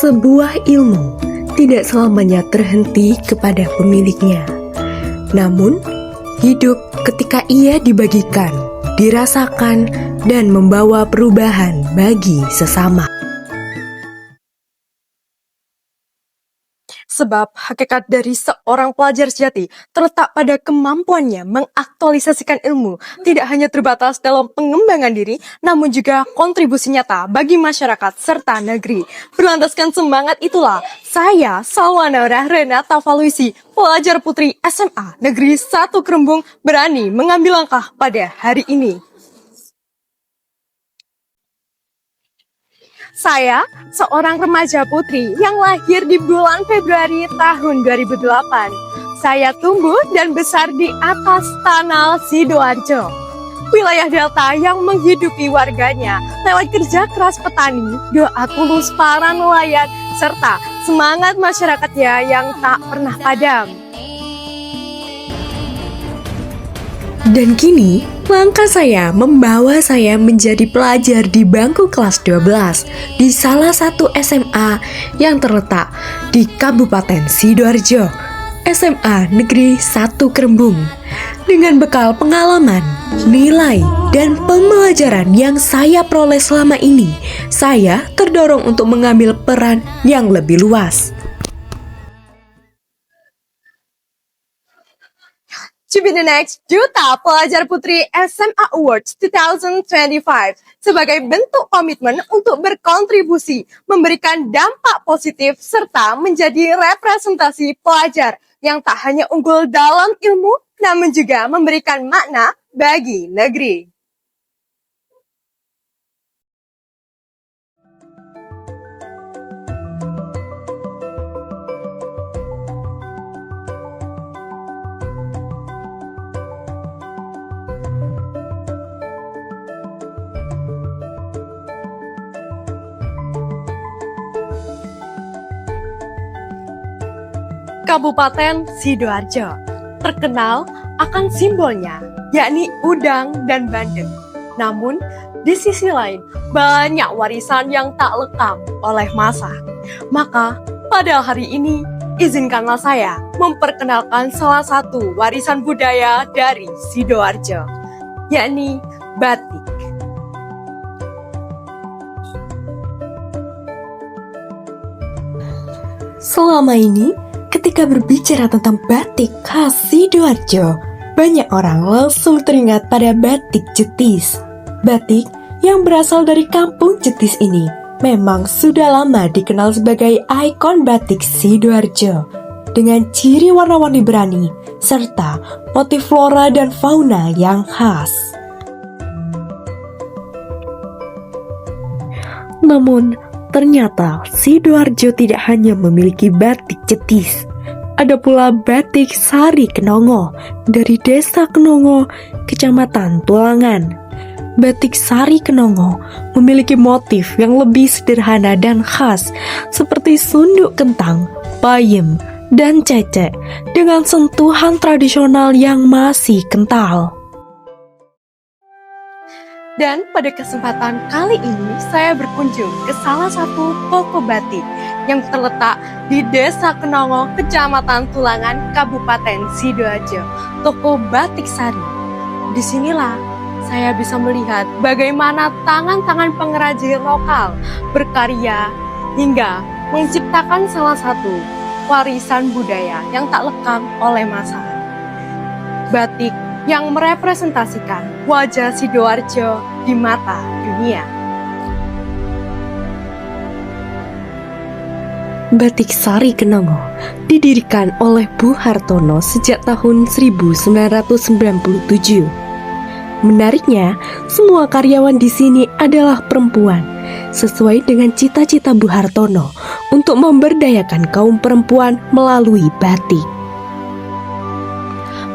Sebuah ilmu tidak selamanya terhenti kepada pemiliknya. Namun, hidup ketika ia dibagikan, dirasakan, dan membawa perubahan bagi sesama. Sebab hakikat dari seorang pelajar sejati terletak pada kemampuannya mengaktualisasikan ilmu, tidak hanya terbatas dalam pengembangan diri, namun juga kontribusi nyata bagi masyarakat serta negeri. Berlandaskan semangat itulah, saya, Salwanora Renata Valuisi, pelajar putri SMA Negeri 1 Kerembung, berani mengambil langkah pada hari ini. Saya, seorang remaja putri yang lahir di bulan Februari tahun 2008. Saya tumbuh dan besar di atas tanah Sidoarjo, wilayah Delta yang menghidupi warganya lewat kerja keras petani, doa tulus para nelayan, serta semangat masyarakatnya yang tak pernah padam. Dan kini, langkah saya membawa saya menjadi pelajar di bangku kelas 12 di salah satu SMA yang terletak di Kabupaten Sidoarjo, SMA Negeri 1 Kerembung. Dengan bekal pengalaman, nilai, dan pembelajaran yang saya peroleh selama ini, saya terdorong untuk mengambil peran yang lebih luas. To be the next Duta Pelajar Putri SMA Awards 2025 sebagai bentuk komitmen untuk berkontribusi, memberikan dampak positif, serta menjadi representasi pelajar yang tak hanya unggul dalam ilmu, namun juga memberikan makna bagi negeri. Kabupaten Sidoarjo terkenal akan simbolnya, yakni udang dan bandeng. Namun, di sisi lain, banyak warisan yang tak lekang oleh masa. Maka, pada hari ini, izinkanlah saya memperkenalkan salah satu warisan budaya dari Sidoarjo, yakni batik. Selama ini, ketika berbicara tentang batik khas Sidoarjo, banyak orang langsung teringat pada batik Jetis. Batik yang berasal dari kampung Jetis ini memang sudah lama dikenal sebagai ikon batik Sidoarjo, dengan ciri warna-warni berani serta motif flora dan fauna yang khas. Namun, ternyata Sidoarjo tidak hanya memiliki batik Jetis. Ada pula batik Sari Kenongo dari Desa Kenongo, Kecamatan Tulangan. Batik Sari Kenongo memiliki motif yang lebih sederhana dan khas seperti sunduk kentang, payem, dan cecek dengan sentuhan tradisional yang masih kental. Dan pada kesempatan kali ini saya berkunjung ke salah satu toko batik yang terletak di Desa Kenongo, Kecamatan Tulangan, Kabupaten Sidoarjo, toko Batik Sari. Disinilah saya bisa melihat bagaimana tangan-tangan pengrajin lokal berkarya hingga menciptakan salah satu warisan budaya yang tak lekang oleh masa. Batik yang merepresentasikan wajah Sidoarjo di mata dunia. Batik Sari Kenongo didirikan oleh Bung Hartono sejak tahun 1997. Menariknya, semua karyawan di sini adalah perempuan, sesuai dengan cita-cita Bung Hartono untuk memberdayakan kaum perempuan melalui batik.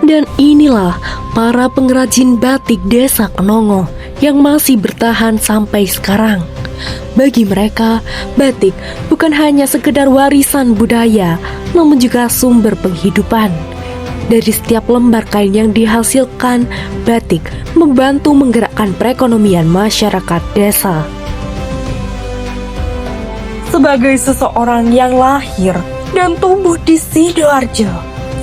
Dan inilah para pengrajin batik Desa Kenongo yang masih bertahan sampai sekarang. Bagi mereka, batik bukan hanya sekedar warisan budaya, namun juga sumber penghidupan. Dari setiap lembar kain yang dihasilkan, batik membantu menggerakkan perekonomian masyarakat desa. Sebagai seseorang yang lahir dan tumbuh di Sidoarjo,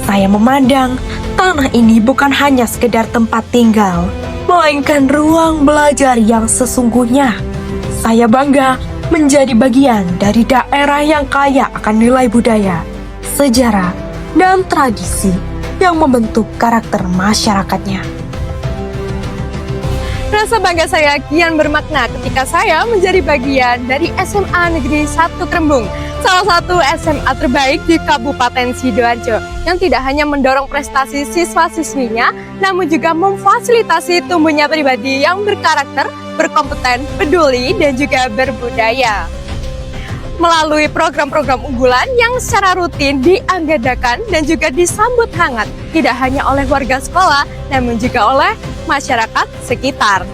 saya memandang tanah ini bukan hanya sekedar tempat tinggal, melainkan ruang belajar yang sesungguhnya. Saya bangga menjadi bagian dari daerah yang kaya akan nilai budaya, sejarah, dan tradisi yang membentuk karakter masyarakatnya. Rasa bangga saya kian bermakna ketika saya menjadi bagian dari SMA Negeri 1 Krembung, salah satu SMA terbaik di Kabupaten Sidoarjo, yang tidak hanya mendorong prestasi siswa-siswinya, namun juga memfasilitasi tumbuhnya pribadi yang berkarakter, berkompeten, peduli, dan juga berbudaya. Melalui program-program unggulan yang secara rutin diangadakan dan juga disambut hangat, tidak hanya oleh warga sekolah, namun juga oleh masyarakat sekitar.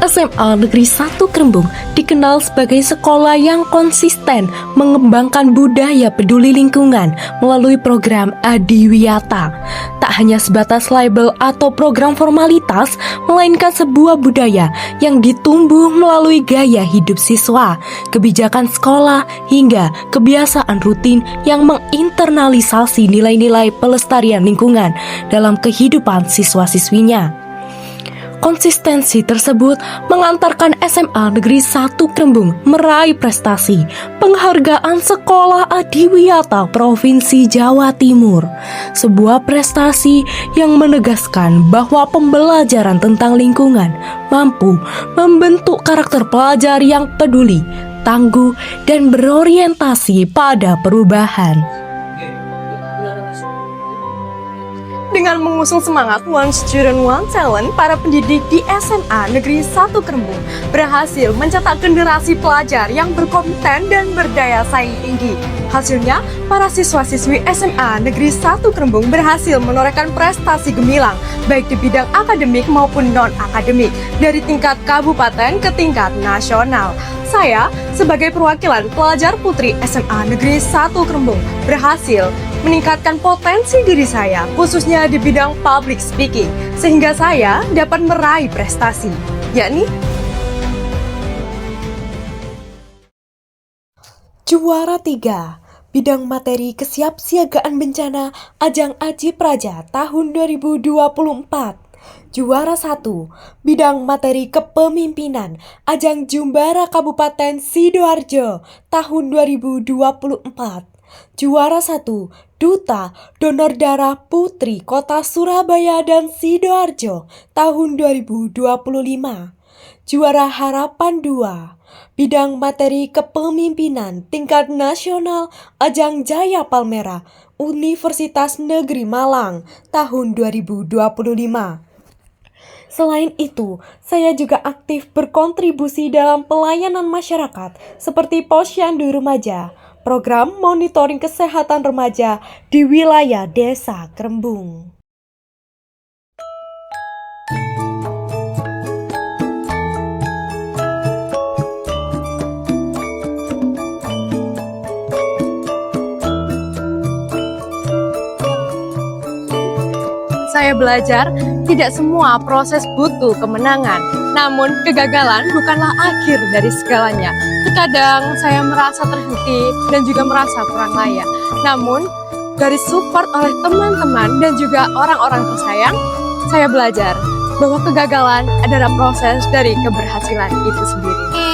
SMA Negeri 1 Krembung dikenal sebagai sekolah yang konsisten mengembangkan budaya peduli lingkungan melalui program Adiwiyata. Tak hanya sebatas label atau program formalitas, melainkan sebuah budaya yang ditumbuh melalui gaya hidup siswa, kebijakan sekolah, hingga kebiasaan rutin yang menginternalisasi nilai-nilai pelestarian lingkungan dalam kehidupan siswa-siswinya. Konsistensi tersebut mengantarkan SMA Negeri 1 Krembung meraih prestasi penghargaan Sekolah Adiwiyata Provinsi Jawa Timur. Sebuah prestasi yang menegaskan bahwa pembelajaran tentang lingkungan mampu membentuk karakter pelajar yang peduli, tangguh, dan berorientasi pada perubahan. Dengan mengusung semangat One Student One Talent, para pendidik di SMA Negeri 1 Krembung berhasil mencetak generasi pelajar yang berkompeten dan berdaya saing tinggi. Hasilnya, para siswa-siswi SMA Negeri 1 Krembung berhasil menorehkan prestasi gemilang, baik di bidang akademik maupun non-akademik, dari tingkat kabupaten ke tingkat nasional. Saya, sebagai perwakilan pelajar putri SMA Negeri 1 Krembung, berhasil meningkatkan potensi diri saya, khususnya di bidang public speaking, sehingga saya dapat meraih prestasi, yakni Juara 3, bidang materi kesiapsiagaan bencana Ajang Aji Praja tahun 2024. Juara 1, bidang materi kepemimpinan Ajang Jumbara Kabupaten Sidoarjo tahun 2024. Juara 1, Duta Donor Darah Putri Kota Surabaya dan Sidoarjo tahun 2025. Juara Harapan 2, bidang materi kepemimpinan tingkat nasional Ajang Jaya Palmera Universitas Negeri Malang tahun 2025. Selain itu, saya juga aktif berkontribusi dalam pelayanan masyarakat seperti Posyandu Remaja, program monitoring kesehatan remaja di wilayah Desa Krembung. saya belajar, tidak semua proses butuh kemenangan. Namun, kegagalan bukanlah akhir dari segalanya. Terkadang saya merasa terhenti dan juga merasa kurang layak. Namun, dari support oleh teman-teman dan juga orang-orang tersayang, saya belajar bahwa kegagalan adalah proses dari keberhasilan itu sendiri.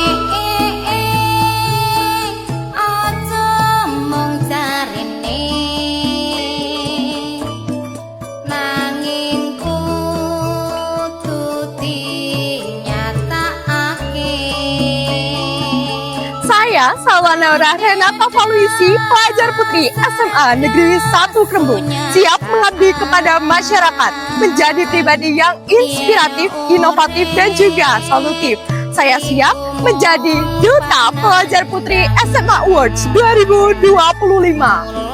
Saya, Salwa Naura Renata Valuisi, pelajar putri SMA Negeri 1 Krembung, siap mengabdi kepada masyarakat, menjadi pribadi yang inspiratif, inovatif, dan juga solutif. Saya siap menjadi Duta Pelajar Putri SMA Awards 2025.